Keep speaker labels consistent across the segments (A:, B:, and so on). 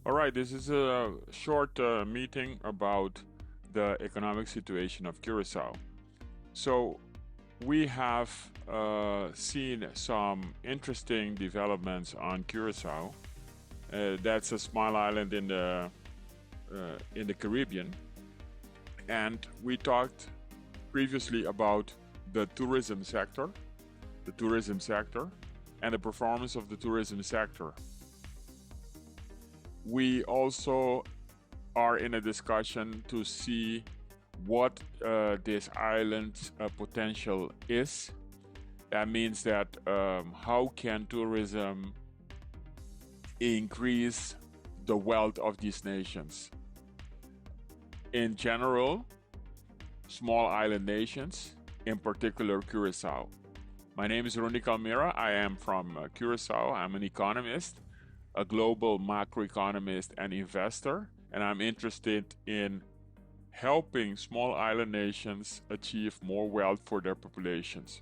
A: All right, this is a short meeting about the economic situation of Curacao. So, we have seen some interesting developments on Curacao. That's a small island in the Caribbean, and we talked previously about the tourism sector, and the performance of the tourism sector. We also are in a discussion to see what this island's potential is. That means that how can tourism increase the wealth of these nations? In general, small island nations, in particular Curacao. My name is Ronnie Calmira. I am from Curacao. I'm an economist, a global macroeconomist and investor, and I'm interested in helping small island nations achieve more wealth for their populations.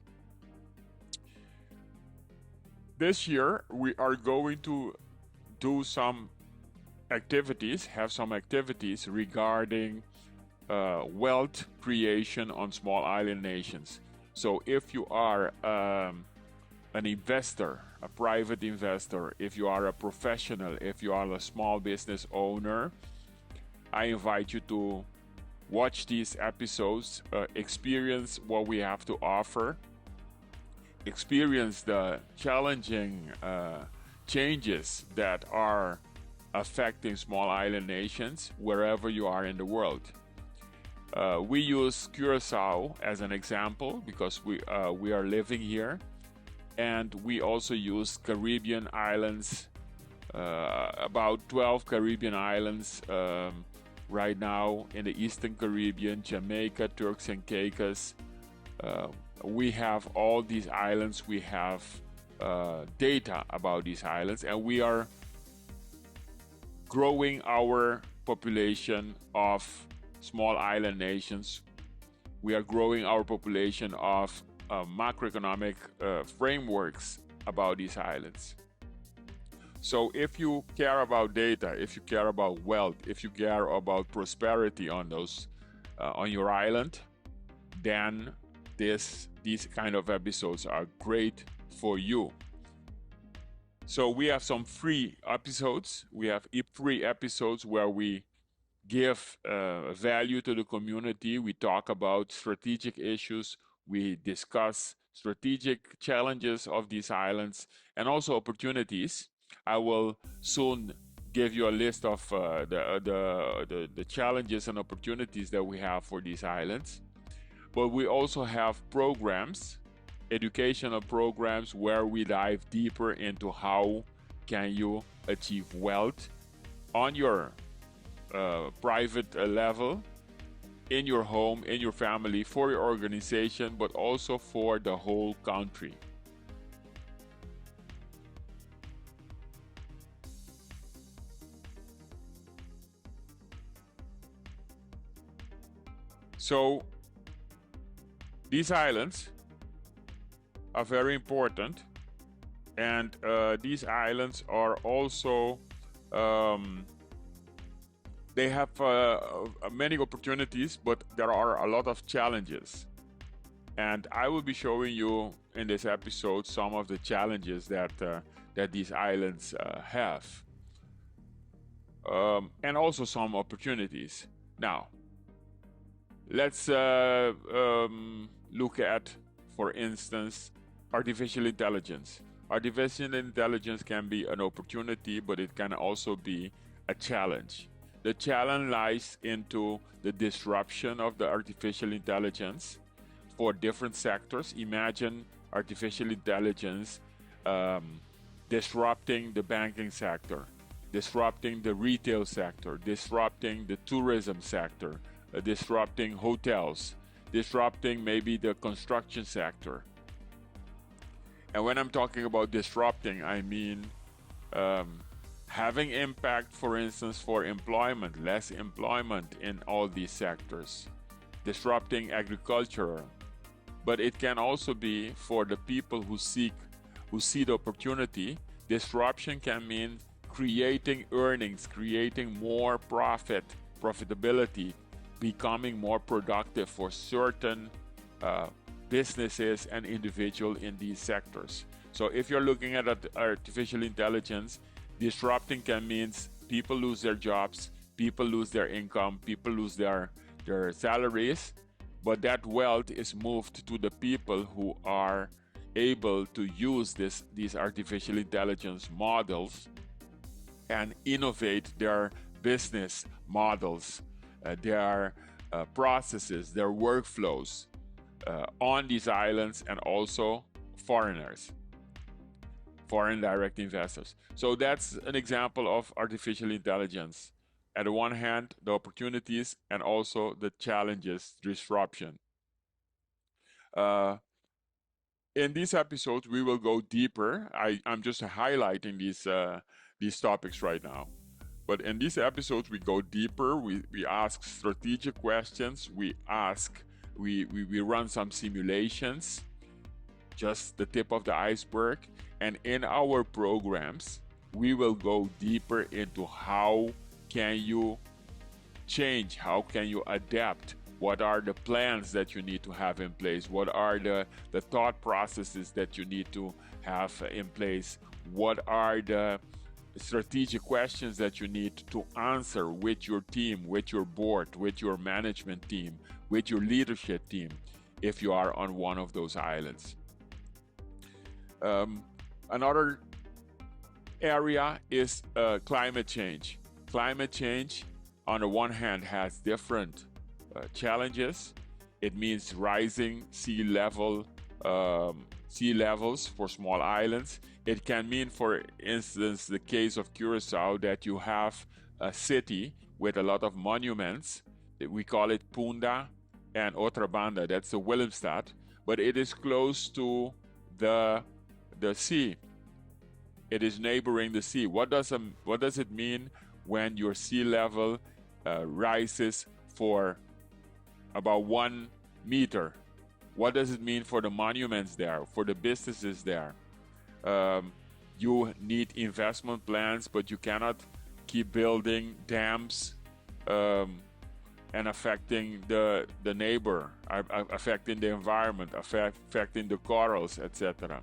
A: This year, we are going to do some activities, have some activities regarding wealth creation on small island nations. So if you are an investor, a private investor, if you are a professional, if you are a small business owner, I invite you to watch these episodes, experience what we have to offer, experience the challenging changes that are affecting small island nations wherever you are in the world. We use Curacao as an example because we are living here, and we also use Caribbean islands, about 12 Caribbean islands right now in the Eastern Caribbean, Jamaica, Turks and Caicos. We have all these islands. We have data about these islands, and we are growing our population of small island nations. We are growing our population of macroeconomic frameworks about these islands. So if you care about data, if you care about wealth, if you care about prosperity on your island, then these kind of episodes are great for you. So we have some free episodes. We have free episodes where we give value to the community. We talk about strategic issues. We discuss strategic challenges of these islands and also opportunities. I will soon give you a list of the challenges and opportunities that we have for these islands. But we also have programs, educational programs, where we dive deeper into how can you achieve wealth on your private level, in your home, in your family, for your organization, but also for the whole country. So these islands are very important, and these islands are also they have many opportunities, but there are a lot of challenges. And I will be showing you in this episode some of the challenges that these islands have, and also some opportunities. Now, let's look at, for instance, artificial intelligence. Artificial intelligence can be an opportunity, but it can also be a challenge. The challenge lies into the disruption of the artificial intelligence for different sectors. Imagine artificial intelligence disrupting the banking sector, disrupting the retail sector, disrupting the tourism sector, disrupting hotels, disrupting maybe the construction sector. And when I'm talking about disrupting, I mean having impact, for instance, for employment, less employment in all these sectors, disrupting agriculture. But it can also be for the people who see the opportunity. Disruption can mean creating earnings, creating more profitability, becoming more productive for certain businesses and individuals in these sectors. So if you're looking at artificial intelligence, disrupting can mean people lose their jobs, people lose their income, people lose their salaries, but that wealth is moved to the people who are able to use these artificial intelligence models and innovate their business models, their processes, their workflows on these islands, and also foreigners, foreign direct investors. So that's an example of artificial intelligence. At the one hand, the opportunities and also the challenges, disruption. In these episodes, we will go deeper. I'm just highlighting these topics right now. But in these episodes, we go deeper. We ask strategic questions. We run some simulations, just the tip of the iceberg. And in our programs, we will go deeper into how can you change, how can you adapt, what are the plans that you need to have in place, what are the thought processes that you need to have in place, what are the strategic questions that you need to answer with your team, with your board, with your management team, with your leadership team, if you are on one of those islands. Another area is climate change. Climate change, on the one hand, has different challenges. It means rising sea levels for small islands. It can mean, for instance, the case of Curacao, that you have a city with a lot of monuments. We call it Punda and Otra Banda. That's the Willemstad, but it is close to the sea. It is neighboring the sea. What does it mean when your sea level rises for about 1 meter? What does it mean for the monuments there, for the businesses there? You need investment plans, but you cannot keep building dams and affecting the neighbor, affecting the environment, affecting the corals, etc.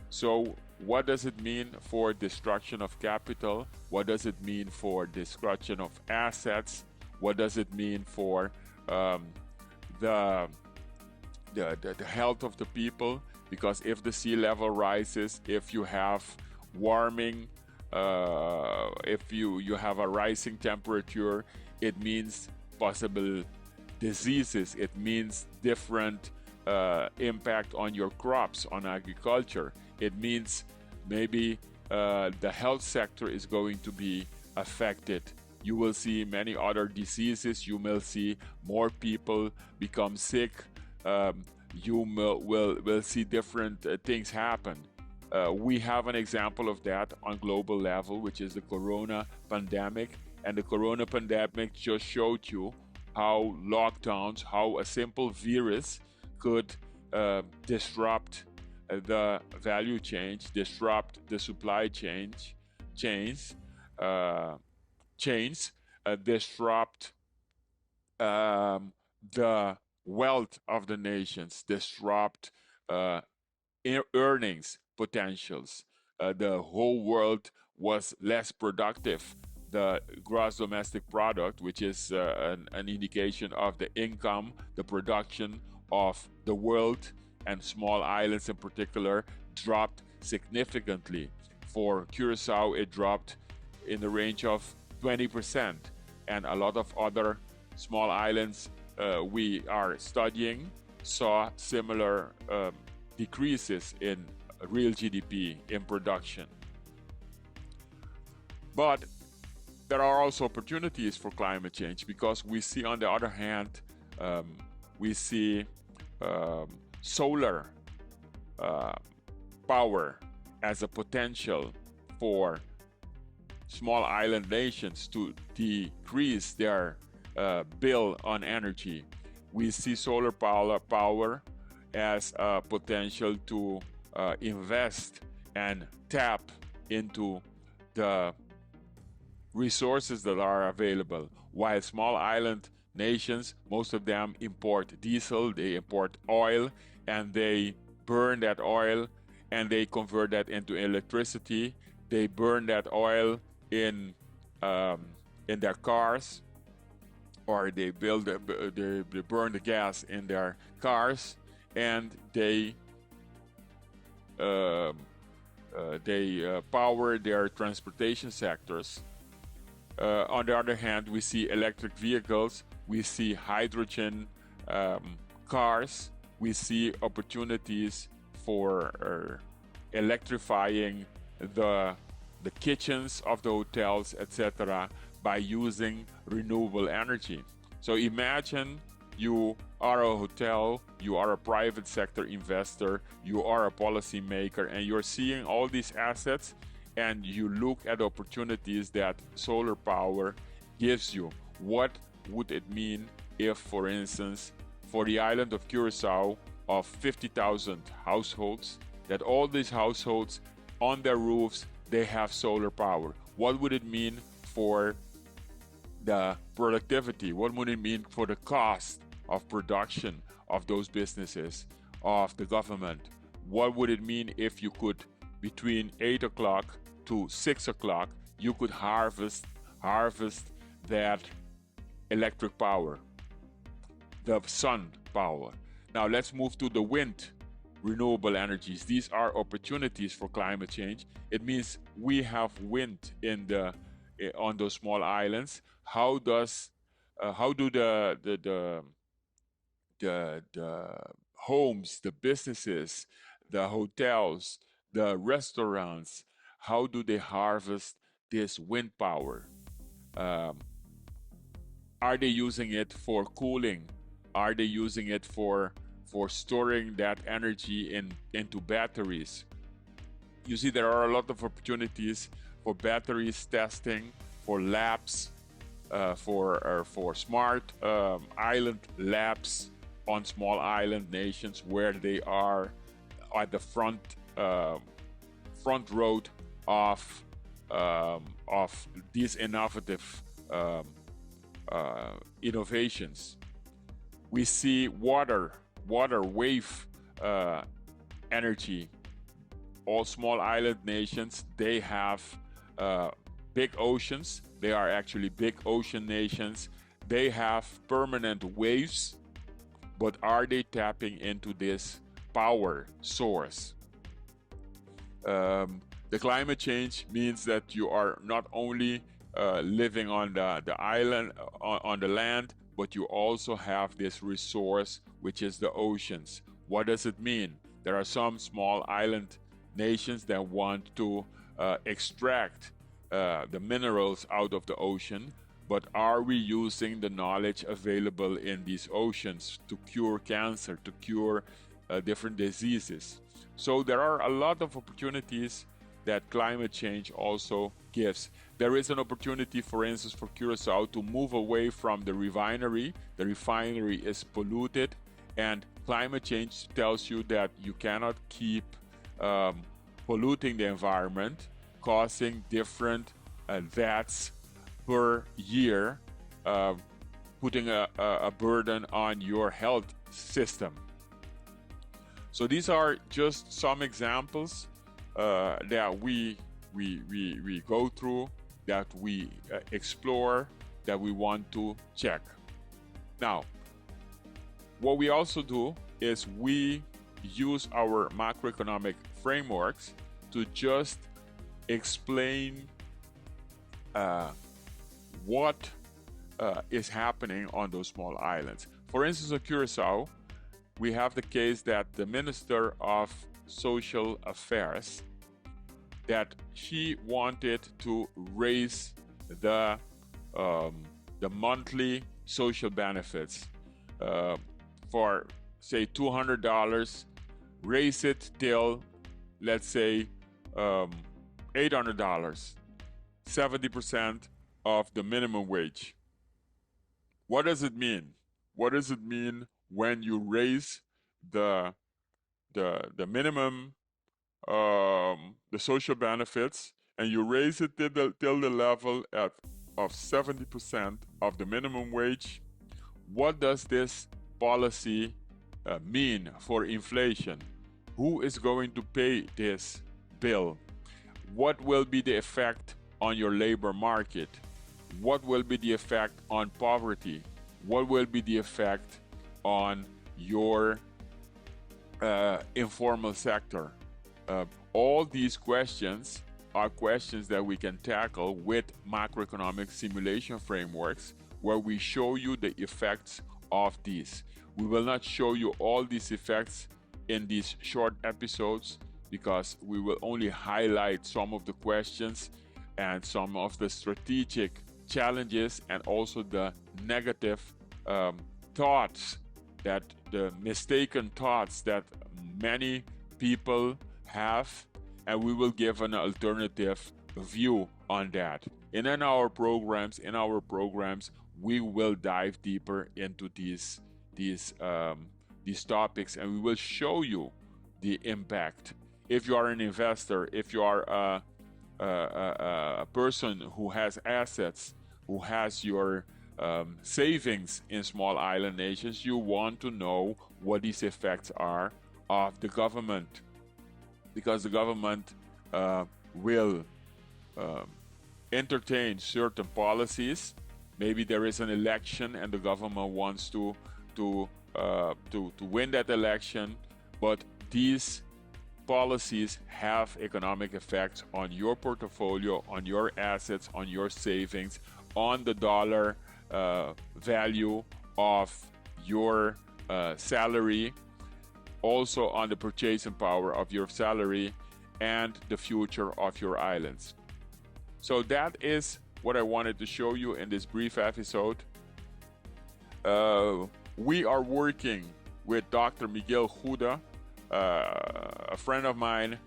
A: So what does it mean for destruction of capital? What does it mean for destruction of assets? What does it mean for the health of the people? Because if the sea level rises, if you have warming, if you have a rising temperature, it means possible diseases. It means different impact on your crops, on agriculture. It means maybe the health sector is going to be affected. You will see many other diseases. You will see more people become sick. You will see different things happen. We have an example of that on global level, which is the corona pandemic. And the corona pandemic just showed you how lockdowns, how a simple virus could disrupt the value chain, disrupt the supply chains, disrupt the wealth of the nations, disrupt earnings potentials. The whole world was less productive. The gross domestic product, which is an indication of the income, the production of the world, and small islands in particular, dropped significantly. For Curacao, it dropped in the range of 20%, and a lot of other small islands we are studying saw similar decreases in real GDP, in production. But there are also opportunities for climate change, because we see, on the other hand, we see solar power as a potential for small island nations to decrease their bill on energy. We see solar power as a potential to invest and tap into the resources that are available. While small island nations, most of them import diesel, they import oil, and they burn that oil and they convert that into electricity. They burn that oil in um, in their cars, or they burn the gas in their cars, and um, they power their transportation sectors. On the other hand, we see electric vehicles, we see hydrogen cars, we see opportunities for electrifying the the kitchens of the hotels, etc., by using renewable energy. So imagine you are a hotel, you are a private sector investor, you are a policymaker, and you're seeing all these assets and you look at opportunities that solar power gives you. What would it mean if, for instance, for the island of Curacao, of 50,000 households, that all these households on their roofs they have solar power? What would it mean for the productivity? What would it mean for the cost of production of those businesses, of the government? What would it mean if you could, between 8 o'clock to 6 o'clock, you could harvest that electric power, the sun power? Now let's move to the wind renewable energies. These are opportunities for climate change. It means we have wind in the on those small islands. How do the homes, the businesses, the hotels, the restaurants, how do they harvest this wind power? Um, are they using it for cooling? Are they using it for storing that energy into batteries? You see, there are a lot of opportunities for batteries testing, for labs, for smart island labs on small island nations where they are at the front road of these innovative um, innovations. We see water wave energy. All small island nations, they have big oceans. They are actually big ocean nations. They have permanent waves, but are they tapping into this power source? The climate change means that you are not only living on the island, on the land, but you also have this resource, which is the oceans. What does it mean? There are some small island nations that want to extract the minerals out of the ocean, but are we using the knowledge available in these oceans to cure cancer, to cure different diseases? So there are a lot of opportunities that climate change also gives. There is an opportunity, for instance, for Curacao to move away from the refinery. The refinery is polluted, and climate change tells you that you cannot keep polluting the environment, causing different deaths per year, putting a burden on your health system. So these are just some examples that we go through, that we explore, that we want to check. Now, what we also do is we use our macroeconomic frameworks to just explain what is happening on those small islands. For instance, on Curacao, we have the case that the Minister of Social Affairs, that she wanted to raise the monthly social benefits for, say, $200, raise it till, let's say, $800, 70% of the minimum wage. What does it mean? What does it mean when you raise the minimum, the social benefits, and you raise it till the level of 70% of the minimum wage, what does this policy mean for inflation? Who is going to pay this bill? What will be the effect on your labor market? What will be the effect on poverty? What will be the effect on your informal sector? All these questions are questions that we can tackle with macroeconomic simulation frameworks, where we show you the effects of these. We will not show you all these effects in these short episodes, because we will only highlight some of the questions and some of the strategic challenges, and also the negative thoughts, that the mistaken thoughts that many people have, and we will give an alternative view on that. And in our programs, we will dive deeper into these topics, and we will show you the impact. If you are an investor, if you are a person who has assets, who has your savings in small island nations, you want to know what these effects are of the government, because the government will entertain certain policies. Maybe there is an election and the government wants to win that election, but these policies have economic effects on your portfolio, on your assets, on your savings, on the dollar value of your salary, also on the purchasing power of your salary, and the future of your islands. So that is what I wanted to show you in this brief episode. We are working with Dr. Miguel Huda, a friend of mine,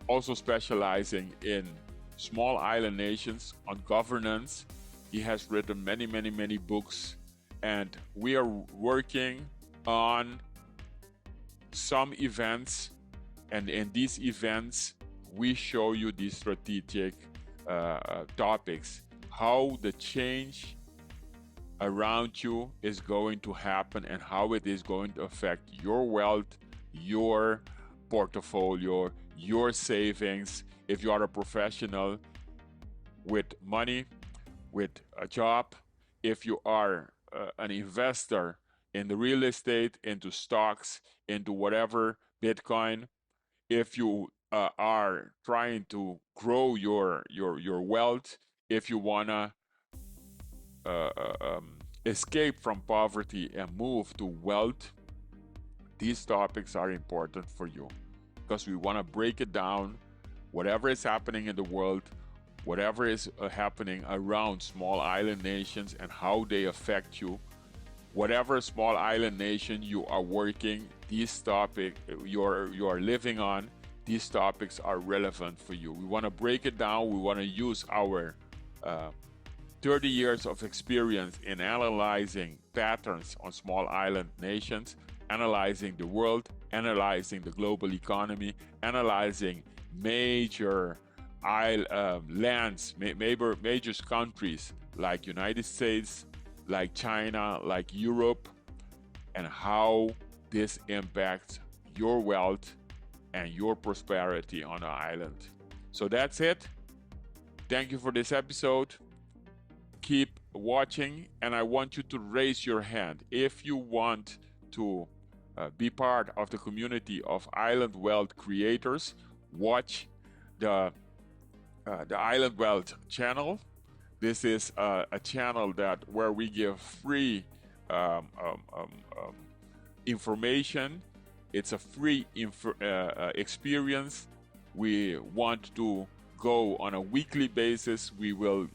A: also specializing in small island nations, on governance. He has written many books, and we are working on some events, and in these events we show you these strategic topics, how the change around you is going to happen, and how it is going to affect your wealth, your portfolio, your savings. If you are a professional with money, with a job, if you are an investor in the real estate, into stocks, into whatever, Bitcoin, if you are trying to grow your wealth, if you wanna escape from poverty and move to wealth, these topics are important for you, because we want to break it down. Whatever is happening in the world, whatever is happening around small island nations and how they affect you, whatever small island nation you are working, these topics you are living on, these topics are relevant for you. We want to break it down. We want to use our 30 years of experience in analyzing patterns on small island nations, analyzing the world, analyzing the global economy, analyzing major major countries like United States, like China, like Europe, and how this impacts your wealth and your prosperity on the island. So that's it. Thank you for this episode. Keep watching, and I want you to raise your hand if you want to be part of the community of Island Wealth creators. Watch the Island Wealth channel. This is a channel where we give free information. It's a free experience. We want to go on a weekly basis. We will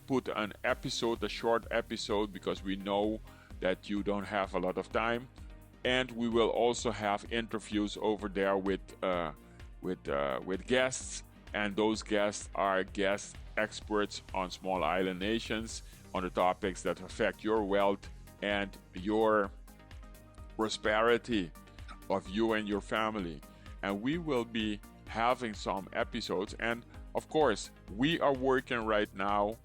A: put an episode, a short episode, because we know that you don't have a lot of time. And we will also have interviews over there with guests, and those guests are guest experts on small island nations, on the topics that affect your wealth and your prosperity of you and your family. And we will be having some episodes, and Of course, we are working right now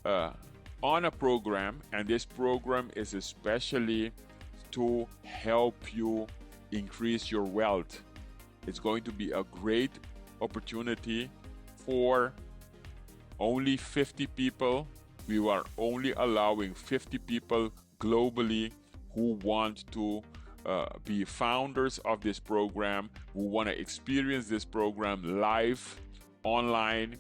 A: uh, on a program, and this program is especially to help you increase your wealth. It's going to be a great opportunity for only 50 people. We are only allowing 50 people globally who want to be founders of this program, who want to experience this program live, online.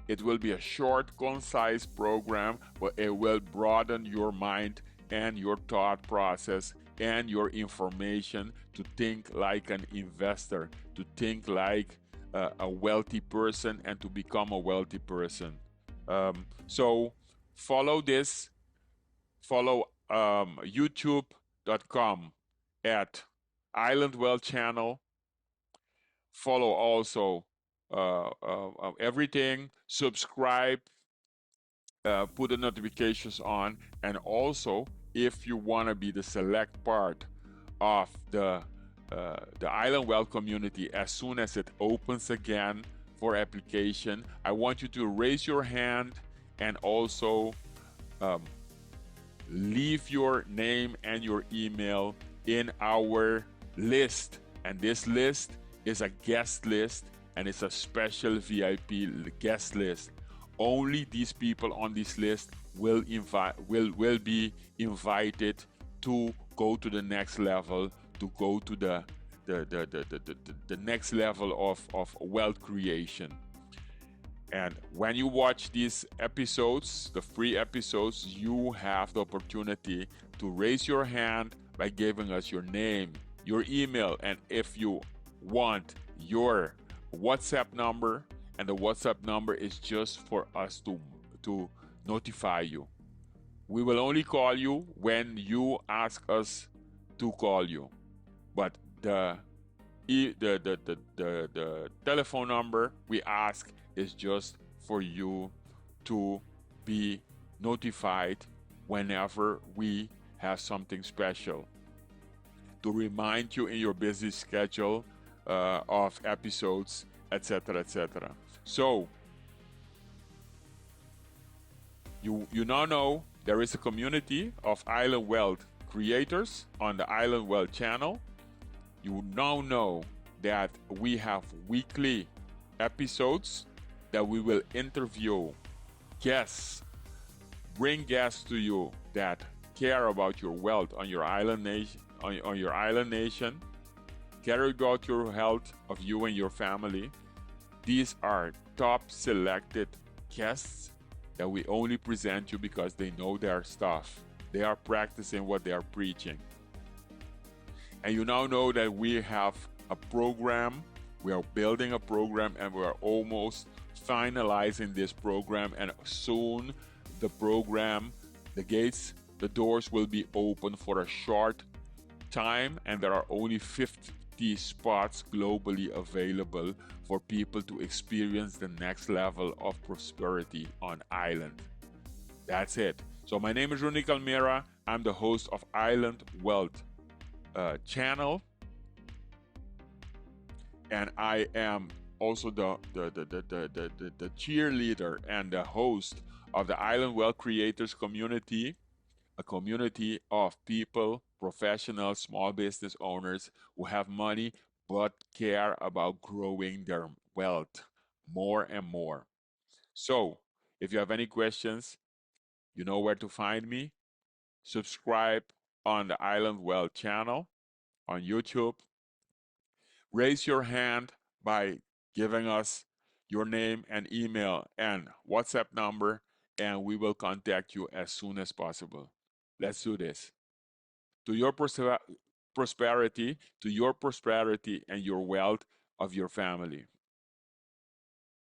A: It will be a short, concise program, but it will broaden your mind and your thought process and your information to think like an investor, to think like a wealthy person, and to become a wealthy person. So follow this, follow youtube.com at Island Wealth Channel. Follow also everything, subscribe, put the notifications on, and also if you want to be the select part of the Island Wealth community as soon as it opens again for application, I want you to raise your hand and also um, leave your name and your email in our list. And this list is a guest list, and it's a special VIP guest list. Only these people on this list will be invited to go to the next level, to go to the next level of wealth creation. And when you watch these episodes, the free episodes, you have the opportunity to raise your hand by giving us your name, your email, and if you want, your WhatsApp number. And the WhatsApp number is just for us to notify you. We will only call you when you ask us to call you. But the telephone number we ask is just for you to be notified whenever we have something special, to remind you in your busy schedule of episodes, etc., etc. So you now know there is a community of Island Wealth creators on the Island Wealth channel. You now know that we have weekly episodes that we will interview guests, bring guests to you that care about your wealth on your island nation, on your island nation, care about your health of you and your family. These are top selected guests that we only present you because they know their stuff. They are practicing what they are preaching. And you now know that we have a program. We are building a program, and we are almost finalizing this program. And soon the program, the gates, the doors will be open for a short time, and there are only 50 spots globally available for people to experience the next level of prosperity on island. That's it. So my name is Ronnie Calmera. I'm the host of Island Wealth channel, and I am also the cheerleader and the host of the Island Wealth Creators community, a community of people, professionals, small business owners who have money but care about growing their wealth more and more. So, if you have any questions, you know where to find me. Subscribe on the Island Wealth channel on YouTube. Raise your hand by giving us your name and email and WhatsApp number, and we will contact you as soon as possible. Let's do this. To your prosperity, to your prosperity and your wealth of your family.